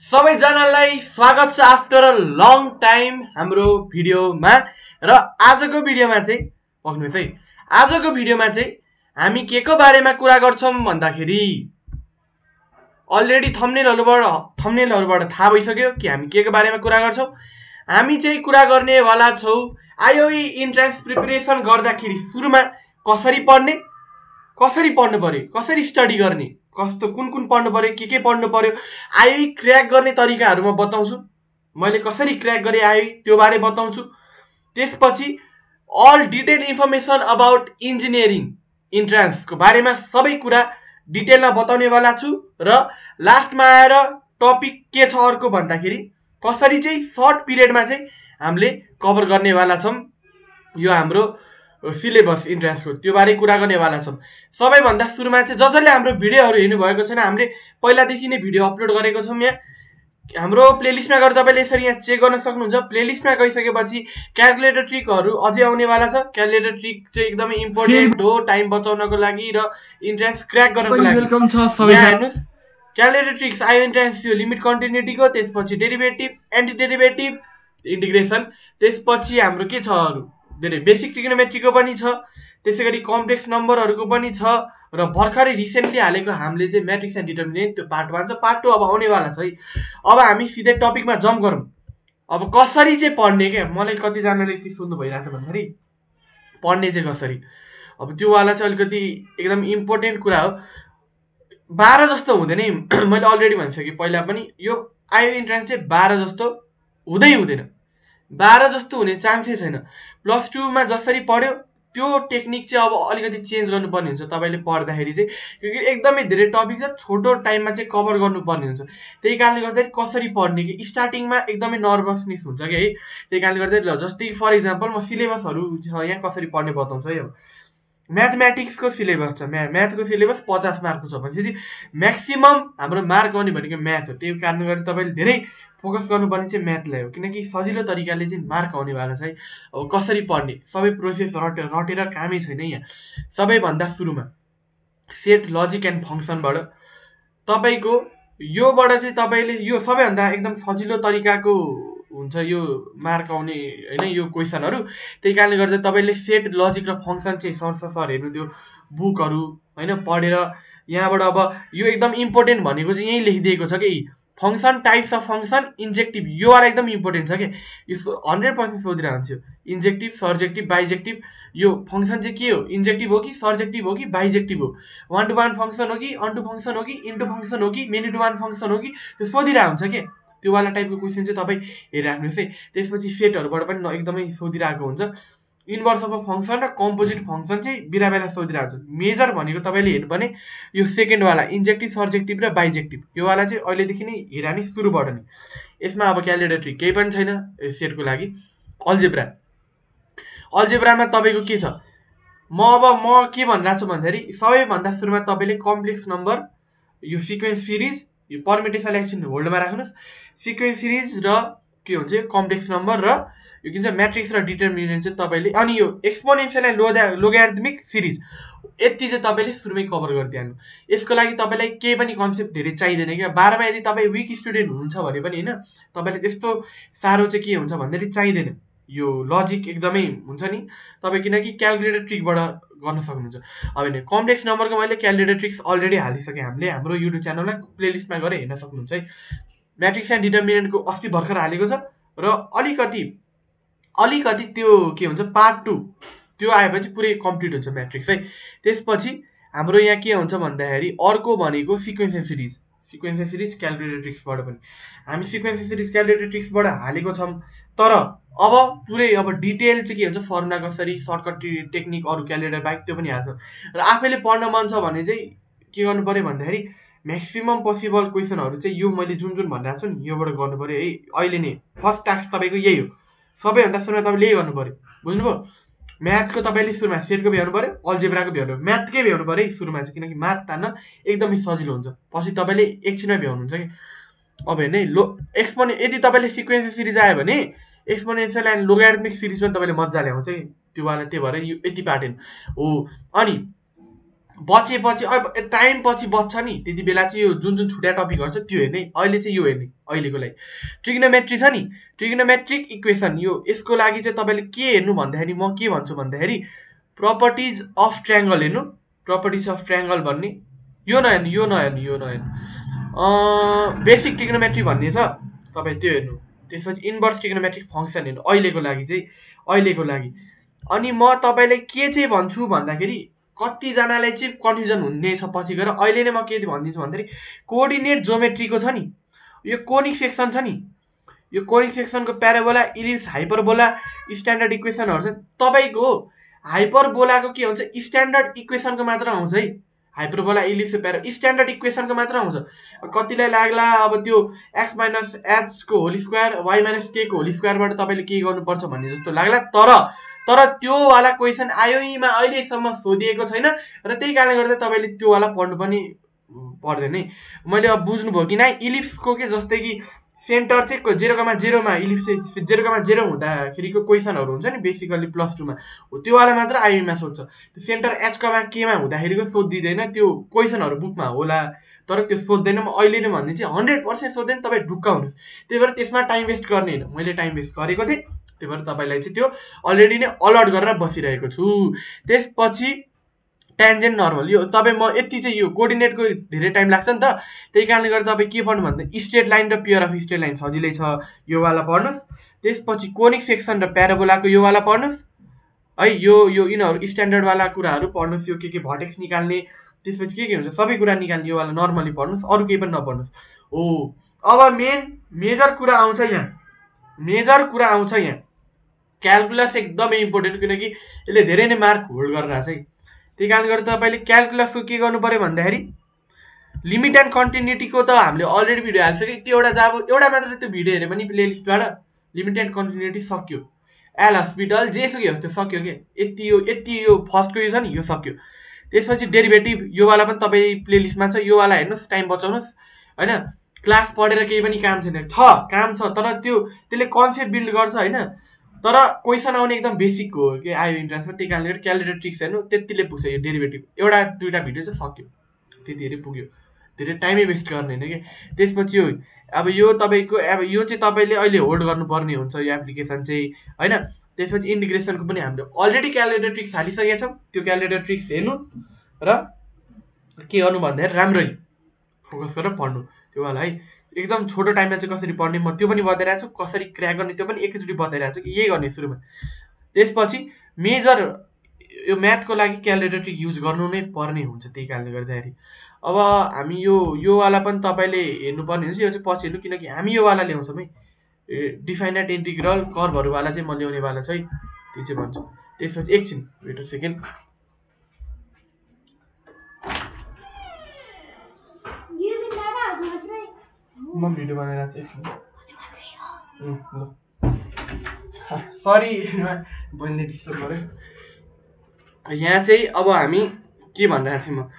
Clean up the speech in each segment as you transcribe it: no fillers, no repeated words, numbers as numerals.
सबैजनालाई स्वागत छ आफ्टर अ लङ टाइम हाम्रो भिडियोमा। र आजको भिडियोमा चाहिँ पक्नुहोस् है, आजको भिडियोमा चाहिँ हामी के को बारेमा कुरा गर्छौं भन्दाखेरि अलरेडी थम्बनेलहरुबाट थाहा भइसक्यो कि हामी के को बारेमा कुरा गर्छौं। हामी चाहिँ कुरा गर्ने वाला छौं आईओई इन्ट्रान्स प्रिपरेसन गर्दाखेरि सुरुमा कसरी पढ्ने, कसरी पढ्नु पर्यो, कसरी स्टडी गर्ने, कस्तो कुन पढ्नु पर्यो, के पढ्नु पर्यो, आईओई क्र्याक गर्ने तरिकाहरु म बताउँछु। मैले कसरी क्र्याक गरे आईओई त्यो बारे बताउँछु। त्यसपछि all detail information about engineering entrance को बारेमा सबै कुरा डिटेलमा बताउने वाला छु। र लास्टमा आएर टपिक के छ अर्को भन्दाखेरि कसरी चाहिँ सर्ट पिरियडमा चाहिँ हामीले कभर गर्ने वाला छौं यो हाम्रो सिलेबस इन्ट्रान्सको, त्यो बारे कुरा गर्ने वाला छौं। सबैभन्दा सुरुमा चाहिँ जसले हाम्रो भिडियोहरु हेर्नु भएको छैन, हामीले पहिलादेखि नै भिडियो अपलोड गरेको छौं। यहाँ हाम्रो प्लेलिस्टमा गएर तपाईले यसरी यहाँ चेक गर्न सक्नुहुन्छ। प्लेलिस्टमा गइसकेपछि क्याल्कुलेटर ट्रिकहरु अझै आउने वाला छ। क्याल्कुलेटर ट्रिक चाहिँ एकदमै इम्पोर्टेन्ट हो टाइम बचाउनको लागि र इन्ट्रान्स क्र्याक गर्नको लागि। वेलकम छ सबैजना। क्याल्कुलेटर ट्रिक्स आयो इन्ट्रान्स यो लिमिट कन्टिन्युटीको, त्यसपछि डेरिभेटिभ, एन्टी डेरिभेटिभ, इन्टिग्रेसन, त्यसपछि हाम्रो के छ अरु धेरै बेसिक ट्रिग्नोमेट्रीको पनि छ, त्यसैगरी कम्प्लेक्स नम्बरहरुको पनि छ। र भर्खरै रिसेन्टली हालेको हामीले चाहिँ म्याट्रिक्स एन्ड डिटर्मिनेन्ट त्यो पार्ट 1 छ। पार्ट 2 अब आउने वाला छ है। अब हामी सिधै टपिकमा जम्प गरौँ। अब कसरी चाहिँ पढ्ने के, मलाई कति जनाले के सोध्नु भइराछ भन्दाखेरि पढ्ने चाहिँ कसरी, अब त्यो वाला चाहिँ अलिकति एकदम इम्पोर्टेन्ट कुरा हो। 12 जस्तो हुँदैन है, मैले अलरेडी भनिसके पहिला पनि, यो आईओई इन्ट्रान्स चाहिँ 12 जस्तो हुँदैन। 12 जस्तो हुने चान्सै छैन। प्लस 2 मा जसरी पढ्यो त्यो टेक्निक चाहिँ अब अलिकति चेन्ज गर्नुपर्ने हुन्छ तपाईले पढ्दाखेरि चाहिँ, किनकि एकदमै धेरै टपिक छ, छोटो टाइममा चाहिँ कभर गर्नुपर्ने हुन्छ। त्यही कारणले गर्दा कसरी पढ्ने कि स्टार्टिङमा एकदमै नर्भसनेस हुन्छ के है। त्यही कारणले गर्दा ल जस्तै फर एक्जाम्पल म सिलेबसहरु छ यहाँ कसरी पढ्ने बताउँछु है। अब म्याथमेटिक्सको सिलेबस छ, म्याथको सिलेबस 50 मार्कको छ भनेपछि म्याक्सिमम हाम्रो मार्क आउने भनेको म्याथ हो। त्यही कारणले गर्दा तपाईले धेरै फोकस गर्नुपर्ने चाहिँ म्याथलाई हो, किनकि सजिलो तरिकाले चाहिँ मार्क आउने वाला छ है। अब कसरी पढ्ने सबै प्रोसेस रटेर कामै छैन यहाँ। सबैभन्दा सुरुमा सेट लजिक एन्ड फंक्सनबाट तपाईको योबाट चाहिँ तपाईले यो सबैभन्दा एकदम सजिलो तरिकाको हुन्छ यो मार्क आउने हैन यो क्वेशनहरु। त्यही कारणले गर्दा तपाईले सेट लजिक र फंक्सन चाहिँ सर हेर्नु त्यो बुकहरु हैन पढेर। यहाँबाट अब यो एकदम इम्पोर्टेन्ट भनेको चाहिँ यही लेखिदिएको छ कि फंक्सन टाइप्स अफ फंक्सन इन्जेक्टिभ, यो वाला एकदम इम्पोर्टेन्ट छ के, यो 100% सोधिरहन्छ। इन्जेक्टिभ, सर्जेक्टिभ, बाइजेक्टिभ, यो फंक्सन चाहिँ के हो, इन्जेक्टिभ हो कि सर्जेक्टिभ हो कि बाइजेक्टिभ हो, वान टु वान फंक्सन हो कि अनटु फंक्सन हो कि इन्टु फंक्सन हो कि मेनी टु वान फंक्सन हो कि, त्यो सोधिरहन्छ के। त्यो वाला टाइपको क्वेशन चाहिँ तपाई हेरिराख्नुस् है। त्यसपछि सेटहरुबाट पनि एकदमै सोधिरहेको हुन्छ। इन्भर्स अफ अ फंक्सन र कम्पोजिट फंक्सन चाहिँ बेला सोधिरहेको हुन्छ। मेजर भनेको तपाईले हेर्नुपर्ने यो सेकेन्ड वाला इन्जेक्टिभ, सर्जेक्टिभ र बाइजेक्टिभ, यो वाला चाहिँ अहिलेदेखि नै हेरानी सुरुबाट नै। यसमा अब क्याल्कुलेटर ट्रिक केही पनि छैन सेटको लागि। अल्जेब्रामा तपाईको के छ, म के भनिरहेको छु भन्दाखेरि सबैभन्दा सुरुमा तपाईले कम्प्लेक्स नम्बर, यो सिक्वेन्स सिरिज, यो परम्युटेसन एक्सन होल्डमा राख्नुस्। सिक्वेन्स सिरिज र के हुन्छ कम्प्लेक्स नम्बर र यो के भन्छ म्याट्रिक्स र डिटर्मिनेन्ट चाहिँ तपाईले, अनि यो एक्सपोनेन्शियल एन्ड लोगारिथमिक सिरिज, यति चाहिँ तपाईले सुरुमै कभर गरिदिनु। यसको लागि तपाईलाई केही पनि कन्सेप्ट धेरै चाहिदैन क्या। 12 मा यदि तपाई विक स्टुडेन्ट हुनुहुन्छ भने पनि हैन तपाईले त्यस्तो सारो चाहिँ के हुन्छ भन्दाखेरि चाहिदैन। यो लजिक एकदमै हुन्छ नि तपाई, किनकि क्याल्कुलेटर ट्रिकबाट गर्न सक्नुहुन्छ। अब हैन कम्प्लेक्स नम्बरको मैले क्याल्कुलेटर ट्रिक्स अलरेडी हालिसके, हामीले हाम्रो युट्युब च्यानलमा प्लेलिस्टमा गएर हेर्न सक्नुहुन्छ है। म्याट्रिक्स एन्ड डिटर्मिनेन्टको अस्ति भर्खर हालेको छ र अलिकति त्यो के हुन्छ पार्ट 2 त्यो आएपछि पुरै कम्प्लिट हुन्छ म्याट्रिक्स है। त्यसपछि हाम्रो यहाँ के हुन्छ भन्दाखेरि अर्को भनेको सिक्वेन्स सिरिज क्याल्कुलेटर ट्रिक्सबाट पनि हामी सिक्वेन्स सिरिज क्याल्कुलेटर ट्रिक्सबाट हालेको छौं। तर अब पुरै अब डिटेल चाहिँ के हुन्छ फर्मुला कसरी, सर्टकट टेक्निक अरु क्याल्कुलेटर बाइक त्यो पनि हाल्छ। र आफैले पढ्न मन छ भने चाहिँ के गर्नु पर्यो भन्दाखेरि म्याक्सिमम पोसिबल क्वेशनहरु चाहिँ यो मैले जुन भनिरहेको छु नि योबाट गर्नु पर्यो है। अहिले नै फर्स्ट टास्क तपाईको यही हो। सबैभन्दा सुरुमा तपाईले यही गर्नु पर्यो, बुझ्नुभयो। म्याथको तपाईले सुरुमा सेटको भ्याउनु पर्यो, अल्जेब्राको भ्याउनु पर्यो, म्याथकै भ्याउनु पर्यो है सुरुमा चाहिँ, किनकि मार्क तान्न एकदमै सजिलो हुन्छ। पछि तपाईले एकछिनमा भ्याउनुहुन्छ कि। अब हेर्नु है यदि तपाईले सिक्वेन्स सिरिज आयो भने एक्सपोनेन्शियल एन्ड लोगारिथमिक सिरिज पनि तपाईले मज्जाले आउँछ कि त्यो वाला। त्यही भएर यो यति प्याटर्न हो। अनि बचेपछि अब टाइम पछि बच्छ नि त्यति बेला चाहिँ यो जुन जुन छुट्या टपिकहरू छ त्यो हेर्ने अहिले चाहिँ यो हेर्ने अहिलेको लागि ट्रिग्नोमेट्री छ नि ट्रिग्नोमेट्रिक इक्वेसन यो यसको लागि चाहिँ तपाईँले के हेर्नु भन्दाखेरि म के भन्छु भन्दाखेरि प्रपर्टिज अफ ट्रायङ्गल हेर्नु प्रपर्टिज अफ ट्रायङ्गल भन्ने यो नहेर्नु यो नहेर्नु यो नहेर्नु बेसिक ट्रिग्नोमेट्री भन्ने छ तपाईँ त्यो हेर्नु त्यसपछि इन्भर्स ट्रिग्नोमेट्रिक फङ्सन हेर्नु अहिलेको लागि चाहिँ अहिलेको लागि अनि म तपाईँलाई के चाहिँ भन्छु भन्दाखेरि कतिजनालाई चाहिँ कन्फ्युजन हुने छ पछि गएर अहिले नै म के भनिदिन्छु भन्दाखेरि कोअर्डिनेट जोमेट्रीको छ नि यो कोनिक सेक्सन छ नि यो कोनिक सेक्सनको प्याराबोला इलिप्स हाइपरबोला स्ट्यान्डर्ड इक्वेसनहरू छ तपाईँको हाइपरबोलाको के हुन्छ स्ट्यान्डर्ड इक्वेसनको मात्र आउँछ है हाइपरबोला इलिप्स प्यारा स्ट्यान्डर्ड इक्वेसनको मात्र आउँछ कतिलाई लाग्ला अब त्यो एक्स माइनस एचको whole square Y minus K को होल स्क्वायरबाट तपाईँले के गर्नुपर्छ भन्ने जस्तो लाग्ला तर त्यो वाला क्वेसन आयोमा अहिलेसम्म सोधिएको छैन र त्यही कारणले गर्दा तपाईँले त्यो वाला पढ्नु पनि पर्दैन है मैले अब बुझ्नुभयो कि नै इलिप्सको के जस्तै कि सेन्टर चाहिँ 0,0मा इलिप्स चाहिँ 0,0 हुँदाखेरिको क्वेसनहरू हुन्छ नि बेसिकली +2 मा त्यो वाला मात्र आइयुमा सोध्छ त्यो सेन्टर h,k मा हुँदाखेरिको सोधिदिँदैन त्यो क्वेसनहरू बुकमा होला तर त्यो सोध्दैन म अहिले नै भनिदिन्छु 100% सोध्दैन तपाईँ ढुक्क हुनुहोस् त्यही भएर त्यसमा टाइम वेस्ट गर्ने होइन मैले टाइम वेस्ट गरेको थिएँ त्यही भएर तपाईँलाई चाहिँ त्यो अलरेडी नै अलर्ट गरेर बसिरहेको छु त्यसपछि ट्यान्जेन्ट नर्मल यो तपाईँ म यति चाहिँ यो कोअर्डिनेटको धेरै टाइम लाग्छ नि त त्यही कारणले गर्दा तपाईँ के पढ्नु भन्दा स्ट्रेट लाइन र पेयर अफ स्ट्रेट लाइन सजिलै छ यो वाला पढ्नुहोस् त्यसपछि कोनिक सेक्सन र प्याराबोलाको यो वाला पढ्नुहोस् है यो यिनीहरू स्ट्यान्डर्ड वाला कुराहरू पढ्नुहोस् यो के भर्टेक्स निकाल्ने त्यसपछि के हुन्छ सबै कुरा निकाल्ने यो वाला नर्मली पढ्नुहोस् अरू केही पनि नपढ्नुहोस् हो अब मेजर कुरा आउँछ यहाँ क्यालकुलस एकदमै इम्पोर्टेन्ट किनकि यसले धेरै नै मार्क होल्ड गरेर छ है त्यही कारणले गर्दा तपाईँले क्यालकुलसको के गर्नु पर्यो भन्दाखेरि लिमिट एन्ड कन्टिन्युटीको त हामीले अलरेडी भिडियो हालिसक्यो त्यो एउटा मात्र त्यो भिडियो हेऱ्यो भने प्लेलिस्टबाट लिमिट एन्ड कन्टिन्युटी सक्यो एल हस्पिटल जेसुकै होस् त्यो सक्यो के यति यो फर्स्टको यो छ नि यो सक्यो त्यसपछि डेरिभेटिभ यो वाला पनि तपाईँ प्लेलिस्टमा छ यो वाला हेर्नुहोस् टाइम बचाउनुहोस् होइन क्लास पढेर केही पनि काम छैन काम छ तर त्यसले कन्सेप्ट बिल्ड गर्छ होइन तर क्वेसन आउने एकदम बेसिक हो कि आयो इन्ट्रान्समा त्यही कारणले गर्दा क्यालकुलेटर ट्रिक्स हेर्नु त्यतिले पुग्छ यो डेरिभेटिभ एउटा दुईवटा भिडियो चाहिँ सक्यो त्यति धेरै पुग्यो धेरै टाइमै वेस्ट गर्ने होइन कि त्यसपछि अब यो तपाईँको अब यो चाहिँ तपाईँले अहिले होल्ड गर्नुपर्ने हुन्छ यो एप्लिकेसन चाहिँ होइन त्यसपछि इन्टिग्रेसनको पनि हामीले अलरेडी क्यालकुलेटर ट्रिक्स हालिसकेका छौँ त्यो क्यालकुलेटर ट्रिक्स हेर्नु र के गर्नु भन्दाखेरि राम्ररी फोकस गरेर पढ्नु त्यो वाला है एकदम छोटो टाइममा चाहिँ कसरी पढ्ने म त्यो पनि बताइरहेको छु कसरी क्र्याक गर्ने त्यो पनि एकैचोटि बताइरहेको छु कि यही गर्ने सुरुमा त्यसपछि मेजर यो म्याथको लागि क्यालकुलेटर ट्रिक युज गर्नु नै पर्ने हुन्छ त्यही कारणले गर्दाखेरि अब हामी यो वाला पनि तपाईँले हेर्नुपर्ने हुन्छ यो चाहिँ पछि हेर्नु किनकि हामी यो वाला ल्याउँछौँ है डिफाइनाइट इन्टिग्रल कर्भहरूवाला चाहिँ म ल्याउनेवाला छ है त्यो चाहिँ भन्छु त्यसपछि एकछिन वेट अ सेकेन्ड म भिडियो बनाइरहेको छु ल सरी बहिनीले डिस्टर्ब गर्यो यहाँ चाहिँ अब हामी के भनिरहेको थियौँ म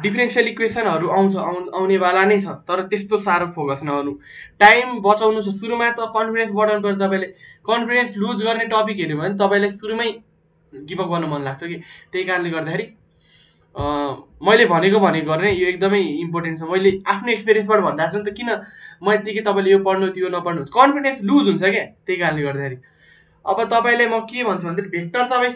डिफरेन्सियल इक्वेसनहरू आउनेवाला नै छ तर त्यस्तो साह्रो फोकस नगर्नु टाइम बचाउनु छ सुरुमा त कन्फिडेन्स बढाउनु पर्छ तपाईँले कन्फिडेन्स लुज गर्ने टपिक हेऱ्यो भने तपाईँलाई सुरुमै गिभअप गर्न मन लाग्छ कि त्यही कारणले गर्दाखेरि मैले भनेको गर्ने यो एकदमै इम्पोर्टेन्ट छ मैले आफ्नो एक्सपिरियन्सबाट भनिरहेको छु नि त किन म यतिकै तपाईँले यो पढ्नु त्यो नपढ्नु कन्फिडेन्स लुज हुन्छ क्या त्यही कारणले गर्दाखेरि अब तपाईँलाई म के भन्छु भन्दाखेरि भेक्टर तपाईँ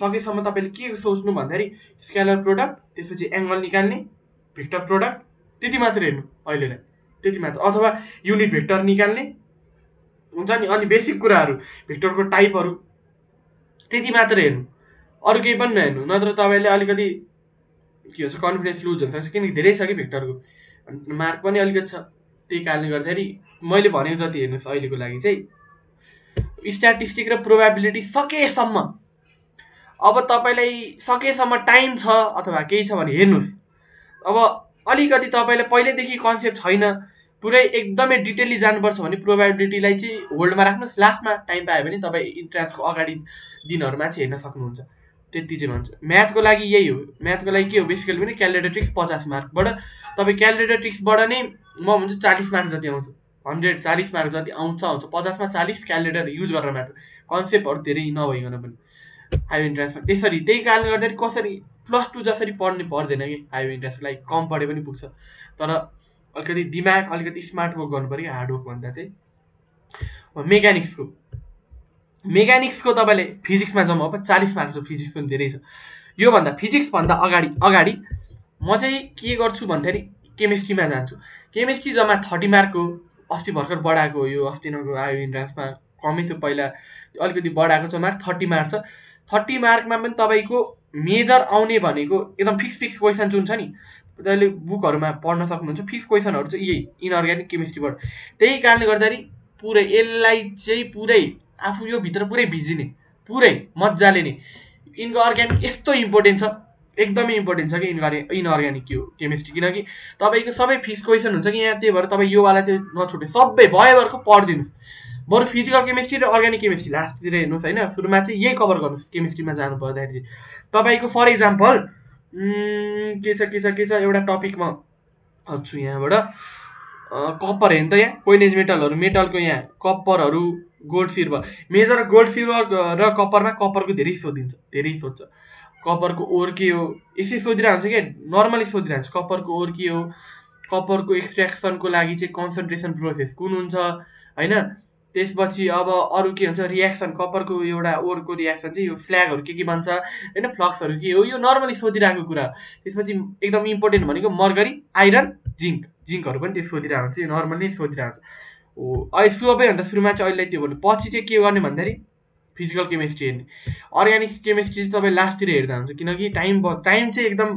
सकेसम्म तपाईँले के सोच्नु भन्दाखेरि स्केलर प्रोडक्ट त्यसपछि एङ्गल निकाल्ने भेक्टर प्रोडक्ट त्यति मात्र हेर्नु अहिलेलाई त्यति मात्र अथवा युनिट भेक्टर निकाल्ने हुन्छ नि अनि बेसिक कुराहरू भेक्टरको टाइपहरू त्यति मात्र हेर्नु अरू केही पनि नहेर्नु नत्र तपाईँले अलिकति के भन्छ कन्फिडेन्स लुज हुन्छ किनकि धेरै छ कि भेक्टरको मार्क पनि अलिकति छ त्यही कारणले गर्दाखेरि मैले भनेको जति हेर्नुहोस् अहिलेको लागि चाहिँ स्ट्याटिस्टिक र प्रोबेबिलिटी सकेसम्म अब तपाईँलाई सकेसम्म टाइम छ अथवा केही छ भने हेर्नुहोस् अब अलिकति तपाईँलाई पहिल्यैदेखि कन्सेप्ट छैन पुरै एकदमै डिटेलली जानुपर्छ भने प्रोबेबिलिटीलाई चाहिँ होल्डमा राख्नुहोस् लास्टमा टाइम पायो भने तपाईँ इन्ट्रान्सको अगाडि दिनहरूमा चाहिँ हेर्न सक्नुहुन्छ त्यति चाहिँ भन्छु म्याथको लागि यही हो म्याथको लागि के हो बेसिकली पनि क्यालकुलेटर ट्रिक्स 50 मार्कबाट तपाईँ क्यालकुलेटर ट्रिक्सबाट नै म भन्छु 40 मार्क जति आउँछ 140 मार्क जति आउँछ 50मा 40 क्यालकुलेटर युज गरेर मात्र कन्सेप्टहरू धेरै नभइकन पनि हाई इन्ट्रान्समा। त्यसरी त्यही कारणले गर्दाखेरि कसरी +2 जसरी पढ्नु पर्दैन कि हाई इन्ट्रान्सलाई कम पढे पनि पुग्छ, तर अलिकति दिमाग अलिकति स्मार्ट वर्क गर्नु पऱ्यो हार्ड वर्क भन्दा चाहिँ। मेकानिक्सको तपाईँले फिजिक्समा जम्मा अब 40 मार्क छ, फिजिक्स पनि धेरै छ। योभन्दा फिजिक्सभन्दा अगाडि म चाहिँ के गर्छु भन्दाखेरि केमिस्ट्रीमा जान्छु। केमिस्ट्री जम्मा 30 मार्कको अस्ति भर्खर बढाएको हो, यो अस्ति नगएको आयो इन्ट्रान्समा कमै थियो पहिला, अलिकति बढाएको छ मार्क, 30 मार्क छ। 30 मार्कमा पनि तपाईँको मेजर आउने भनेको एकदम फिक्स क्वेसन जुन छ नि, तपाईँले बुकहरूमा पढ्न सक्नुहुन्छ, फिक्स क्वेसनहरू चाहिँ यही इनअर्ग्यानिक केमिस्ट्रीबाट। त्यही कारणले गर्दाखेरि पुरै यसलाई चाहिँ पुरै आफू यो भित्र पुरै भिजिने, पुरै मजाले नै इनअर्ग्यानिक यस्तो इम्पोर्टेन्ट छ, एकदमै इम्पोर्टेन्ट छ कि इनअर्ग्यानिक यो केमिस्ट्री, किनकि तपाईँको सबै फिक्स क्वेसन हुन्छ कि यहाँ। त्यही भएर तपाईँ योवाला चाहिँ नछुट्यो, सबै भयोभरको पढिदिनुहोस्। बरु फिजिकल केमिस्ट्री र अर्ग्यानिक केमिस्ट्री लास्टतिर हेर्नुहोस् होइन, सुरुमा चाहिँ यही कभर गर्नुहोस्। केमिस्ट्रीमा जानु पर्दाखेरि चाहिँ तपाईँको फर इक्जाम्पल के छ एउटा टपिक म छु यहाँबाट, कप्पर हेर्नु त, यहाँ कोइनेज मेटलको यहाँ कप्परहरू, gold silver, major gold silver र कप्परमा कप्परको धेरै सोध्छ। कप्परको ओर के हो यसै सोधिरहन्छ क्या, नर्मली सोधिरहन्छ कप्परको ओर के हो, कप्परको एक्सट्र्याक्सनको लागि चाहिँ कन्सन्ट्रेसन प्रोसेस कुन हुन्छ होइन। त्यसपछि अब अरू के हुन्छ, रियाक्सन, कप्परको एउटा ओरको रियाक्सन चाहिँ यो स्ल्यागहरू के बन्छ होइन, फ्लक्सहरू के हो, यो नर्मली सोधिरहेको कुरा। त्यसपछि एकदम इम्पोर्टेन्ट भनेको मर्गरी, आइरन, जिङ्कहरू पनि त्यो सोधिरहेको हुन्छ, यो नर्मली सोधिरहेको हुन्छ हो। अहिले सबैभन्दा सुरुमा चाहिँ अहिले त्यो भन्नु, पछि चाहिँ के गर्ने भन्दाखेरि फिजिकल केमिस्ट्री हेर्ने। अर्ग्यानिक केमिस्ट्री चाहिँ तपाईँ लास्टतिर हेर्दा हुन्छ, किनकि टाइम चाहिँ एकदम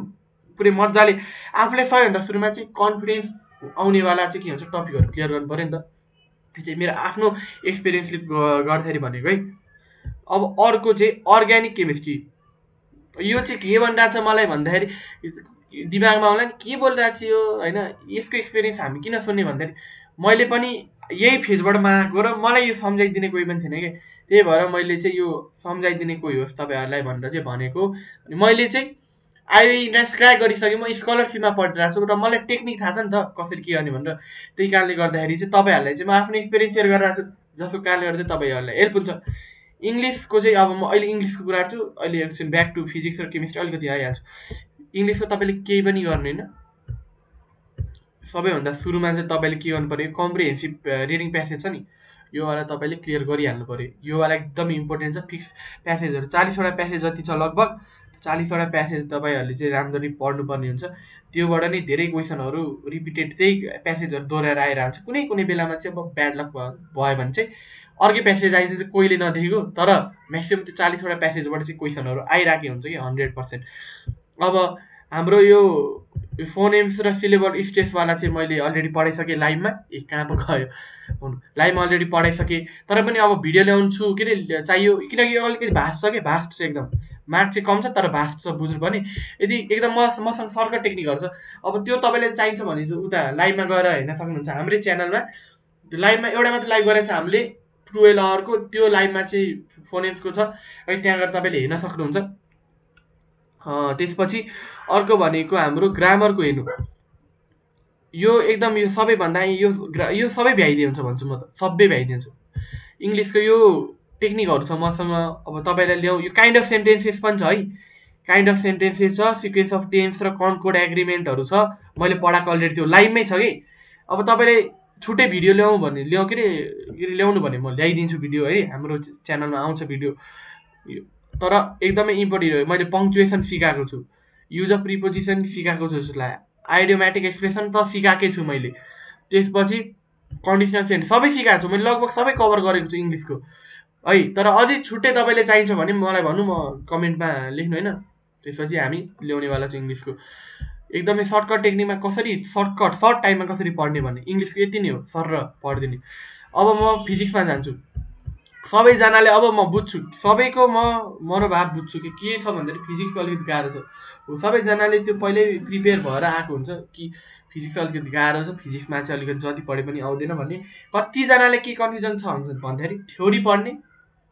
पुरै मजाले आफूलाई सबैभन्दा सुरुमा चाहिँ कन्फिडेन्स आउनेवाला चाहिँ के हुन्छ, टपिकहरू क्लियर गर्नु पऱ्यो नि त। यो चाहिँ मेरो आफ्नो एक्सपिरियन्सले गर्दाखेरि भनेको है। अब अर्को चाहिँ अर्ग्यानिक केमिस्ट्री, यो चाहिँ के भनिरहेको छ मलाई भन्दाखेरि दिमागमा आउला नि, के बोलिरहेको छ यो होइन। यसको एक्सपिरियन्स हामी किन सुन्ने भन्दाखेरि मैले पनि यही फेजबाट आएको र मलाई यो सम्झाइदिने कोही पनि थिएन कि, त्यही भएर मैले चाहिँ यो सम्झाइदिने कोही होस् तपाईँहरूलाई भनेर चाहिँ भनेको। अनि मैले चाहिँ आयो इन्ट्रान्स क्र्याक गरिसकेँ, म स्कलरसिपमा पढिरहेको छु र मलाई टेक्निक थाहा छ नि त कसरी के गर्ने भनेर। त्यही कारणले गर्दाखेरि चाहिँ तपाईँहरूलाई चाहिँ म आफ्नो एक्सपिरियन्स सेयर गरिरहेको छु, जसको कारणले गर्दा तपाईँहरूलाई हेल्प हुन्छ। इङ्ग्लिसको चाहिँ अब म अहिले इङ्ग्लिसको कुरा गर्छु, अहिले एकछिन ब्याक टु फिजिक्स र केमिस्ट्री अलिकति आइहाल्छु। इङ्ग्लिसको तपाईँले केही पनि गर्नु होइन, सबैभन्दा सुरुमा चाहिँ तपाईँले के गर्नु पऱ्यो, कम्प्रिहेन्सिभ रिडिङ प्यासेज छ नि, योवाला तपाईँले क्लियर गरिहाल्नु पऱ्यो। योवाला एकदम इम्पोर्टेन्ट छ। फिक्स प्यासेजहरू 40वटा प्यासेज जति छ लगभग, 40वटा प्यासेज तपाईँहरूले चाहिँ राम्ररी पढ्नुपर्ने हुन्छ। त्योबाट नै धेरै क्वेसनहरू रिपिटेड त्यही प्यासेजहरू दोहोऱ्याएर आइरहन्छ। कुनै बेलामा चाहिँ अब ब्याड लक भयो भने चाहिँ अर्कै प्यासेज आइदिन्छ कोहीले नदेखेको, तर म्याक्सिमम् त्यो 40वटा प्यासेजबाट चाहिँ क्वेसनहरू आइरहेको हुन्छ कि 100%। अब हाम्रो यो फोनेम्स र सिलेबल स्ट्रेसवाला चाहिँ मैले अलरेडी पढाइसकेँ लाइभमा, कहाँ पो गयो लाइभमा अलरेडी पढाइसकेँ। तर पनि अब भिडियो ल्याउँछु के अरे चाहियो, किनकि अलिकति भास्ट छ कि, भास्ट छ एकदम, मार्क चाहिँ कम छ तर भास्ट छ, बुझ्नु पर्ने। यदि एकदम मसँग सर्कट टेक्निकहरू छ, अब त्यो तपाईँले चाहिन्छ भने चाहिँ उता लाइभमा गएर हेर्न सक्नुहुन्छ हाम्रै च्यानलमा। त्यो लाइभमा एउटा मात्र लाइभ गरेको छ हामीले 12 आवरको, त्यो लाइभमा चाहिँ फोनेम्सको छ, है त्यहाँ गएर तपाईँले हेर्न सक्नुहुन्छ। त्यसपछि अर्को भनेको हाम्रो ग्रामरको हेर्नु, यो एकदम यो सबैभन्दा यो सबै भ्याइदिन्छ भन्छु म त, सबै भ्याइदिन्छु। इङ्ग्लिसको यो टेक्निकहरू छ मसँग, अब तपाईँलाई ल्याउँ, यो काइन्ड अफ सेन्टेन्सेस पनि छ है, काइन्ड अफ सेन्टेन्सेस छ, सिक्वेन्स अफ टेन्स र कन्कोड एग्रिमेन्टहरू छ, मैले पढाएको अलरेडी त्यो लाइभमै छ कि। अब तपाईँले छुट्टै भिडियो ल्याउनु भने म ल्याइदिन्छु भिडियो है, हाम्रो च्यानलमा आउँछ भिडियो। तर एकदमै इम्पोर्टेन्ट हो, मैले पङ्क्चुएसन सिकाएको छु, युज अफ प्रिपोजिसन सिकाएको छु जस्तो लाग्यो, आइडियोमेटिक एक्सप्रेसन त सिकाएकै छु मैले, त्यसपछि कन्डिसनल सेन्टेन्स सबै सिकाएको छु मैले, लगभग सबै कभर गरेको छु इङ्ग्लिसको है। तर अझै छुट्टै तपाईँले चाहिन्छ भने मलाई भन्नु, म कमेन्टमा लेख्नु होइन, त्यसपछि हामी ल्याउनेवाला छु इङ्ग्लिसको। एकदमै सर्टकट टेक्निकमा कसरी सर्ट टाइममा कसरी पढ्ने भन्ने, इङ्ग्लिसको यति नै हो, सर र पढिदिने। अब म फिजिक्समा जान्छु। सबैजनाले अब म बुझ्छु, सबैको म मनोभाव बुझ्छु कि के छ भन्दाखेरि फिजिक्सको अलिकति गाह्रो छ। सबैजनाले त्यो पहिल्यै प्रिपेयर भएर आएको हुन्छ कि फिजिक्स अलिकति गाह्रो छ, फिजिक्समा चाहिँ अलिकति जति पढे पनि आउँदैन भन्ने। कतिजनाले के कन्फ्युजन छ भन्दाखेरि थ्योरी पढ्ने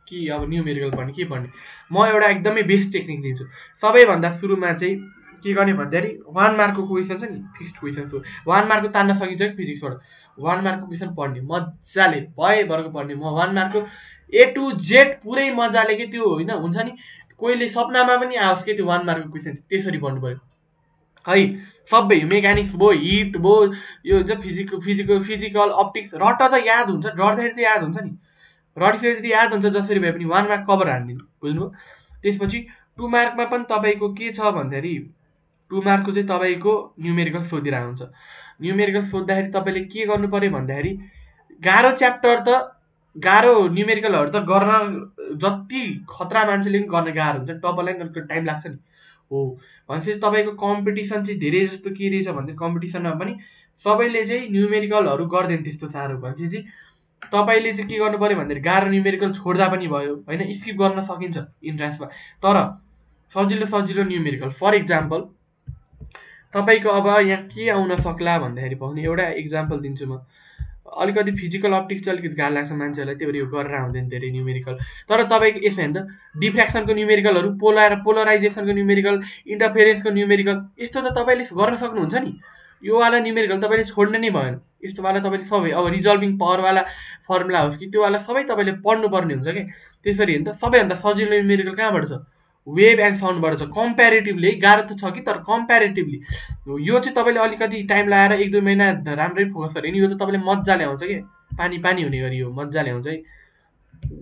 कि अब न्युमेरिकल पढ्ने, के पढ्ने। म एउटा एकदमै बेस्ट टेक्निक दिन्छु। सबैभन्दा सुरुमा चाहिँ के गर्ने भन्दाखेरि 1 मार्कको क्वेसन छ नि, फिक्स्ड क्वेसन हो, 1 मार्कको तान्न सकिन्छ कि फिजिक्सबाट, 1 मार्कको क्वेसन पढ्ने मजाले, भयभरको पढ्ने। म 1 मार्कको A to Z पुरै मजाले कि त्यो होइन हुन्छ नि, कोहीले सपनामा पनि आओस् कि त्यो 1 मार्कको क्वेसन त्यसरी पढ्नु पर्यो है। सबै मेकानिक्स भयो, हिट भयो, यो हुन्छ फिजिकल अप्टिक्स रट त याद हुन्छ, डढ्दाखेरि चाहिँ याद हुन्छ नि, रटिसकेपछि याद हुन्छ जसरी भए पनि 1 मार्क कभर हानिदिनु, बुझ्नुभयो। त्यसपछि 2 मार्कमा पनि तपाईँको के छ भन्दाखेरि 2 मार्कको चाहिँ तपाईँको न्युमेरिकल सोधिरहेको हुन्छ। न्युमेरिकल सोद्धाखेरि तपाईँले के गर्नु पर्यो भन्दाखेरि गाह्रो च्याप्टर त गाह्रो न्युमेरिकलहरू त गर्न जति खतरा मान्छेले पनि गर्न गाह्रो हुन्छ, तपाईँलाई पनि टाइम लाग्छ नि हो। भनेपछि तपाईँको कम्पिटिसन चाहिँ धेरै जस्तो के रहेछ भन्दा कम्पिटिसनमा पनि सबैले चाहिँ न्युमेरिकलहरू गर्दैन त्यस्तो साह्रो। भनेपछि तपाईँले चाहिँ के गर्नु पर्यो भन्दाखेरि गाह्रो न्युमेरिकल छोड्दा पनि भयो होइन, स्किप गर्न सकिन्छ इन्ट्रान्समा, तर सजिलो न्युमेरिकल। फर इक्जाम्पल तपाईँको अब यहाँ के आउन सक्ला भन्दाखेरि पाउने एउटा इक्जाम्पल दिन्छु म। अलिकति फिजिकल अप्टिक्स चाहिँ अलिकति गाह्रो लाग्छ मान्छेहरूलाई, त्यही भएर यो गरेर आउँदैन धेरै न्युमेरिकल। तर तपाईँको यसमा हेर्नु त डिफ्र्याक्सनको न्युमेरिकलहरू, पोलराइजेसनको न्युमेरिकल, इन्टरफेरेन्सको न्युमेरिकल, यस्तो त तपाईँले गर्न सक्नुहुन्छ नि। योवाला न्युमेरिकल तपाईँले छोड्नु नै भएन, यस्तोवाला तपाईँले सबै अब रिजल्भिङ पावरवाला फर्मुला होस् कि त्योवाला सबै तपाईँले पढ्नुपर्ने हुन्छ कि। त्यसरी हेर्नु त सबैभन्दा सजिलो न्युमेरिकल कहाँबाट छ, वेभ एन्ड साउन्डबाट छ। कम्प्यारेटिभली गाह्रो त छ कि, तर कम्प्यारेटिभली यो चाहिँ तपाईँले अलिकति टाइम लगाएर 1-2 महिना राम्रै फोकस गऱ्यो भने यो त तपाईँले मजाले आउँछ कि, पानी हुने गरी यो मजाले आउँछ है।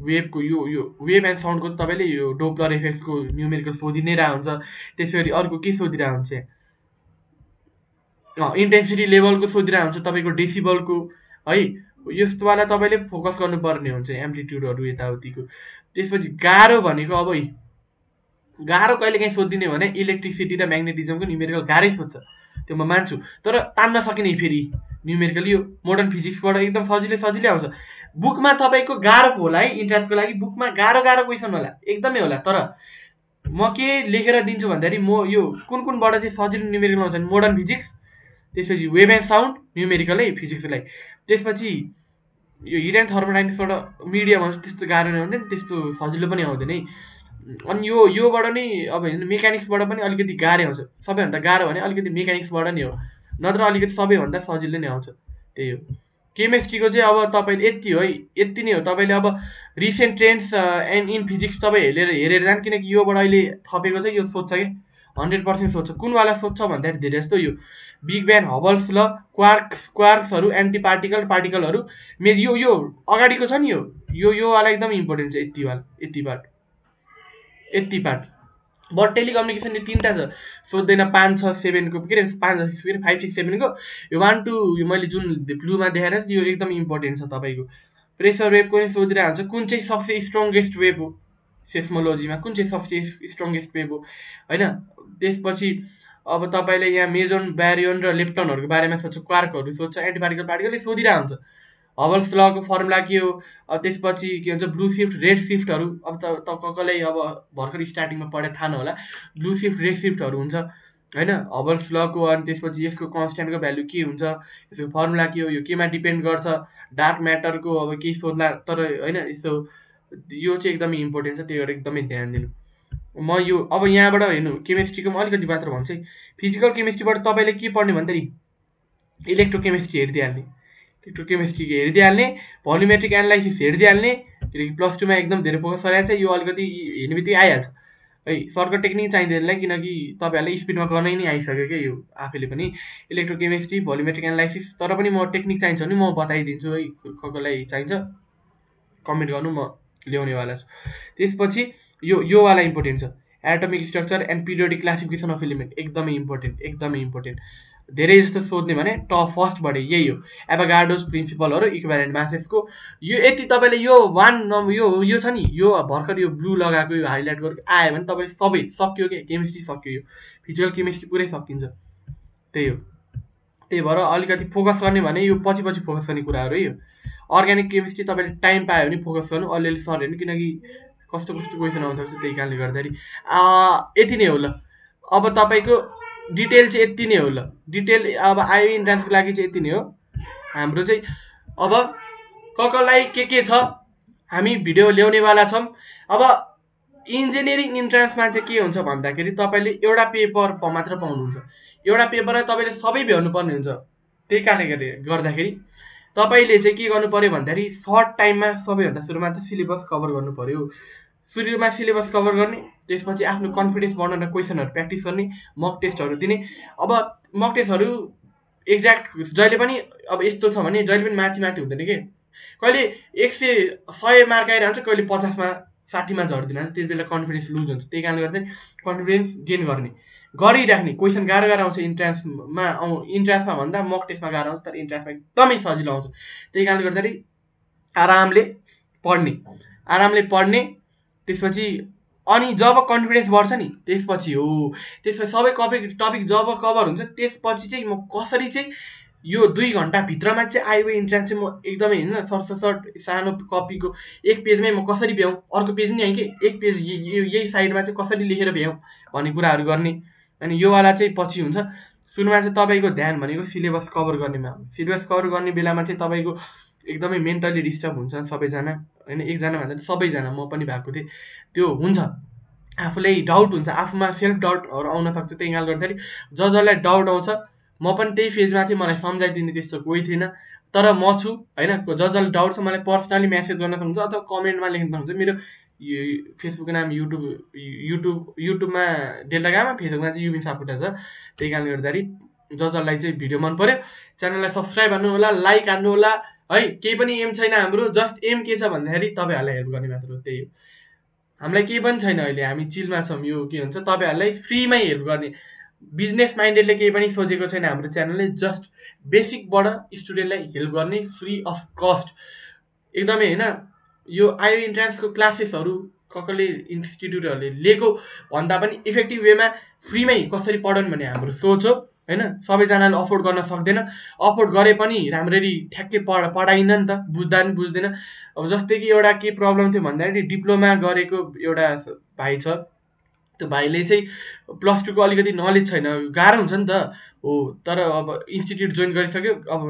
वेभको यो वेभ एन्ड साउन्डको तपाईँले यो डोप्लर इफेक्टको न्युमेरिकल सोधि नै रह हुन्छ। त्यसरी अर्को के सोधिरहेको हुन्छ, इन्टेन्सिटी लेभलको सोधिरहेको हुन्छ, तपाईँको डेसिबलको है, यस्तोवाला तपाईँले फोकस गर्नुपर्ने हुन्छ, एम्प्लिट्युडहरू यताउतिको। त्यसपछि गाह्रो भनेको अब गाह्रो कहिले काहीँ सोधिदिने भने इलेक्ट्रिसिटी र म्याग्नेटिजमको न्युमेरिकल गाह्रै सोध्छ, त्यो म मान्छु, तर तान्न सकिने फेरि न्युमेरिकल यो मोडर्न फिजिक्सबाट एकदम सजिलै आउँछ। बुकमा तपाईँको गाह्रो होला है, इन्ट्रान्सको लागि बुकमा गाह्रो क्वेसन होला, एकदमै होला, तर म के लेखेर दिन्छु भन्दाखेरि म यो कुनबाट चाहिँ सजिलो न्युमेरिकल आउँछ, मोडर्न फिजिक्स, त्यसपछि वेभ एन्ड साउन्ड न्युमेरिकल है फिजिक्सलाई, त्यसपछि यो हिट एन्ड थर्मोडाइनामिक्सबाट मिडियम आउँछ, त्यस्तो गाह्रो नै आउँदैन, त्यस्तो सजिलो पनि आउँदैन है। अनि योबाट नै अब मेकानिक्सबाट पनि अलिकति गाह्रै आउँछ, सबैभन्दा गाह्रो भने अलिकति मेकानिक्सबाट नै हो, नत्र अलिकति सबैभन्दा सजिलो नै आउँछ, त्यही हो। केमिस्ट्रीको चाहिँ अब तपाईँले यति हो है, यति नै हो। तपाईँले अब recent trends and in physics तपाईँ हेरेर जानु, किनकि योबाट अहिले थपेको छ, यो सोध्छ कि 100% सोध्छ। कुनवाला सोध्छ भन्दाखेरि धेरै जस्तो यो बिग ब्याङ, हबल्स ल, क्वार्क्सहरू, एन्टी पार्टिकलहरू, यो अगाडिको छ नि, योवाला एकदम इम्पोर्टेन्ट छ। यति पार्ट बट टेलिकम्युनिकेसन 3टा छ, सोध्दैन 5, 6, 7को के अरे 5, 6, 7को यो 1 2 यो मैले जुन ब्लूमा देखाएर यो एकदम इम्पोर्टेन्ट छ। तपाईँको प्रेसर वेभको पनि सोधिरहेको हुन्छ, कुन चाहिँ सबसे स्ट्रङ्गेस्ट वेभ हो सेस्मोलोजीमा, कुन चाहिँ सबसे स्ट्रङ्गेस्ट वेभ हो होइन। त्यसपछि अब तपाईँले यहाँ मेजोन, ब्यारियन र लेप्टनहरूको बारेमा सोध्छ, क्वार्कहरू सोध्छ, एन्टी पार्टिकल सोधिरहेको हुन्छ। हबल्स लको फर्मुला के हो, त्यसपछि के भन्छ ब्लू सिफ्ट, रेड सिफ्टहरू, अब त कसैलाई अब भर्खर स्टार्टिङमा पढाइ थाहा नहोला, ब्लू सिफ्ट, रेड सिफ्टहरू हुन्छ होइन हबल्स लको। अनि त्यसपछि यसको कन्स्ट्यान्टको भ्यालु के हुन्छ, यसको फर्मुला के हो, यो केमा डिपेन्ड गर्छ, डार्क म्याटरको अब केही सोध्ला, तर होइन यस्तो यो चाहिँ एकदमै इम्पोर्टेन्ट छ, त्यही भएर एकदमै ध्यान दिनु। म यो अब यहाँबाट हेर्नु केमिस्ट्रीको म अलिकति मात्र भन्छु है। फिजिकल केमिस्ट्रीबाट तपाईँले के पढ्ने भन्दाखेरि इलेक्ट्रोकेमिस्ट्री हेरिदिइहाल्ने, भोल्युमेट्रिक एनालाइसिस हेरिदिइहाल्ने, किनकि +2मा एकदम धेरै फोकस गरेको छ, यो अलिकति हेर्ने बित्तिकै आइहाल्छ है। सर्टकट टेक्निक चाहिँदैनलाई, किनकि तपाईँहरूलाई स्पिडमा गर्नै नै आइसक्यो क्या यो आफैले पनि इलेक्ट्रोकेमिस्ट्री, भोल्युमेट्रिक एनालाइसिस। तर पनि म टेक्निक चाहिन्छ भने म बताइदिन्छु है, कसलाई चाहिन्छ कमेन्ट गर्नु, म ल्याउनेवाला छु। त्यसपछि योवाला इम्पोर्टेन्ट छ, atomic structure and periodic classification of element, एकदमै इम्पोर्टेन्ट। धेरै जस्तो सोध्ने भने फर्स्टबाट यही हो, एभागाड्रोस प्रिन्सिपलहरू, इक्विभ्यालेन्ट मासेसको यो यति तपाईँले यो 1 नम्बर यो छ नि, यो भर्खर यो ब्लू लगाएको यो हाइलाइट गरेको आयो भने तपाईँले सबै सक्यो क्या, केमिस्ट्री सक्यो, यो फिजिकल केमिस्ट्री पुरै सकिन्छ, त्यही हो। त्यही भएर अलिकति फोकस गर्ने भने यो पछि फोकस गर्ने कुराहरू है। यो अर्ग्यानिक केमिस्ट्री तपाईँले टाइम पायो भने फोकस गर्नु, अलिअलि सर हेर्नु, किनकि कस्तो क्वेसन आउन सक्छ, त्यही कारणले गर्दाखेरि यति नै हो ल। अब तपाईँको डिटेल चाहिँ यति नै हो ल, डिटेल अब आयो इन्ट्रान्सको लागि चाहिँ यति नै हो हाम्रो चाहिँ। अब कसलाई के छ हामी भिडियो ल्याउनेवाला छौँ। अब इन्जिनियरिङ इन्ट्रान्समा चाहिँ के हुन्छ भन्दाखेरि तपाईँले एउटा पेपर मात्र पाउनुहुन्छ, एउटा पेपरमा तपाईँले सबै भ्याउनुपर्ने हुन्छ। त्यही कारणले गर्दाखेरि तपाईँले चाहिँ के गर्नु पर्यो भन्दाखेरि सर्ट टाइममा सबैभन्दा सुरुमा त सिलेबस कभर गर्नु पर्यो। सुरुमा सिलेबस कभर गर्ने, त्यसपछि आफ्नो कन्फिडेन्स बढाउन क्वेसनहरू प्र्याक्टिस गर्ने, मक टेस्टहरू दिने। अब मक टेस्टहरू एक्ज्याक्ट जहिले पनि अब यस्तो छ भने जहिले पनि माथि माथि हुँदैन कि, कहिले 100 मार्क आइरहन्छ, कहिले 50मा 60मा झरिदिन हुन्छ, त्यति बेला कन्फिडेन्स लुज हुन्छ। त्यही कारणले गर्दा कन्फिडेन्स गेन गर्ने गरिराख्ने। क्वेसन गाह्रो गाह्रो आउँछ इन्ट्रान्समा भन्दा मक टेस्टमा गाह्रो आउँछ, तर इन्ट्रान्समा एकदमै सजिलो आउँछ। त्यही कारणले गर्दाखेरि आरामले पढ्ने। त्यसपछि अनि जब कन्फिडेन्स बढ्छ नि त्यसपछि सबै टपिक जब कभर हुन्छ त्यसपछि चाहिँ म कसरी चाहिँ यो 2 घन्टाभित्रमा चाहिँ आइवे इन्ट्रान्स चाहिँ म एकदमै होइन सर्ट सानो कपीको 1 पेजमै म कसरी भ्याउँ, अर्को पेज नि होइन कि 1 पेज यही साइडमा चाहिँ कसरी लेखेर भ्याउँ भन्ने कुराहरू गर्ने। अनि योवाला चाहिँ पछि हुन्छ। सुरुमा चाहिँ तपाईँको ध्यान भनेको सिलेबस कभर गर्नेमा हो। सिलेबस कभर गर्ने बेलामा चाहिँ तपाईँको एकदमै मेन्टली डिस्टर्ब हुन्छ सबैजना होइन, एकजना भन्दा सबैजना, म पनि भएको थिएँ। त्यो हुन्छ, आफूलाई डाउट हुन्छ, आफूमा सेल्फ डाउटहरू आउन सक्छ। त्यही कारणले गर्दाखेरि जसलाई डाउट आउँछ, म पनि त्यही फेजमा थिएँ, मलाई सम्झाइदिने त्यस्तो कोही थिएन, तर म छु होइन। जसलाई डाउट छ मलाई पर्सनली मेसेज गर्न सक्नुहुन्छ अथवा कमेन्टमा लेख्न सक्नुहुन्छ। मेरो फेसबुकको नाम युट्युबमा डेल्टा गामा, फेसबुकमा चाहिँ युबिन सापकोटा छ। त्यही कारणले गर्दाखेरि जसलाई चाहिँ भिडियो मन पर्यो च्यानललाई सब्सक्राइब हान्नु होला, लाइक हान्नु होला है। केही पनि एम छैन हाम्रो, जस्ट एम के छ भन्दाखेरि तपाईँहरूलाई हेल्प गर्ने मात्र हो, त्यही हो। हामीलाई केही पनि छैन, अहिले हामी चिलमा छौँ। यो के भन्छ तपाईँहरूलाई फ्रीमै हेल्प गर्ने, बिजनेस माइन्डेडले केही पनि सोचेको छैन हाम्रो च्यानलले, जस्ट बेसिकबाट स्टुडेन्टलाई हेल्प गर्ने फ्री अफ कस्ट एकदमै होइन। यो आइओ इन्ट्रान्सको क्लासेसहरू कसले इन्स्टिट्युटहरूले लिएको भन्दा पनि इफेक्टिभ वेमा फ्रीमै कसरी पढाउन् भन्ने हाम्रो सोच हो होइन। सबैजनाले अफोर्ड गर्न सक्दैन, अफोर्ड गरे पनि राम्ररी ठ्याक्कै पढाइन नि त, बुझ्दा पनि बुझ्दैन। अब जस्तै कि एउटा के प्रब्लम थियो भन्दाखेरि डिप्लोमा गरेको एउटा भाइ छ, त्यो भाइले चाहिँ +2को अलिकति नलेज छैन, गाह्रो हुन्छ नि त हो। तर अब इन्स्टिट्युट जोइन गरिसक्यो, अब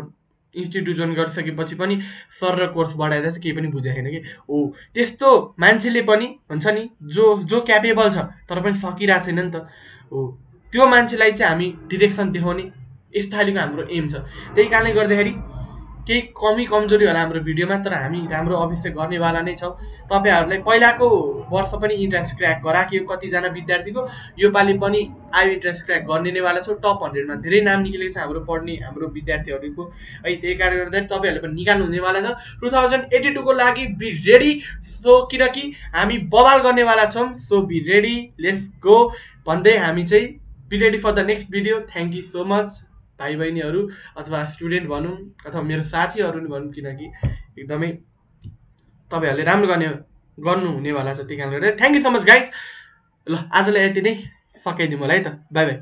इन्स्टिट्युट जोइन गरिसकेपछि पनि सर र कोर्स बढाएर चाहिँ केही पनि बुझेको छैन कि हो। त्यस्तो मान्छेले पनि हुन्छ नि जो क्यापेबल छ तर पनि सकिरहेको छैन नि त हो, त्यो मान्छेलाई चाहिँ हामी डिरेक्सन देखाउने यस्तो खालको हाम्रो एम छ। त्यही कारणले गर्दाखेरि केही कमी कमजोरी होला हाम्रो भिडियोमा, तर हामी राम्रो अवश्य गर्नेवाला नै छौँ। तपाईँहरूलाई पहिलाको वर्ष पनि इन्ट्रान्स क्र्याक गराकियो कतिजना विद्यार्थीको, योपालि पनि आइओ इन्ट्रान्स क्र्याक गर्ने नेवाला छौँ। टप 100मा धेरै नाम निक्लेको छ हाम्रो पढ्ने हाम्रो विद्यार्थीहरूको है। त्यही कारणले गर्दाखेरि तपाईँहरूले पनि निकाल्नु हुनेवाला छ 2082को लागि। बी रेडी, सो किनकि हामी बवाल गर्नेवाला छौँ। So be ready, let's go भन्दै हामी चाहिँ be ready for the next video. Thank you so much भाइ बहिनीहरू अथवा स्टुडेन्ट भनौँ अथवा मेरो साथीहरू नि भनौँ, किनकि एकदमै तपाईँहरूले राम्रो गर्नु हुनेवाला छ। त्यही कारणले गर्दा thank you so much guys. ल आजलाई यति नै सकाइदिउँ होला है त, बाई बाई।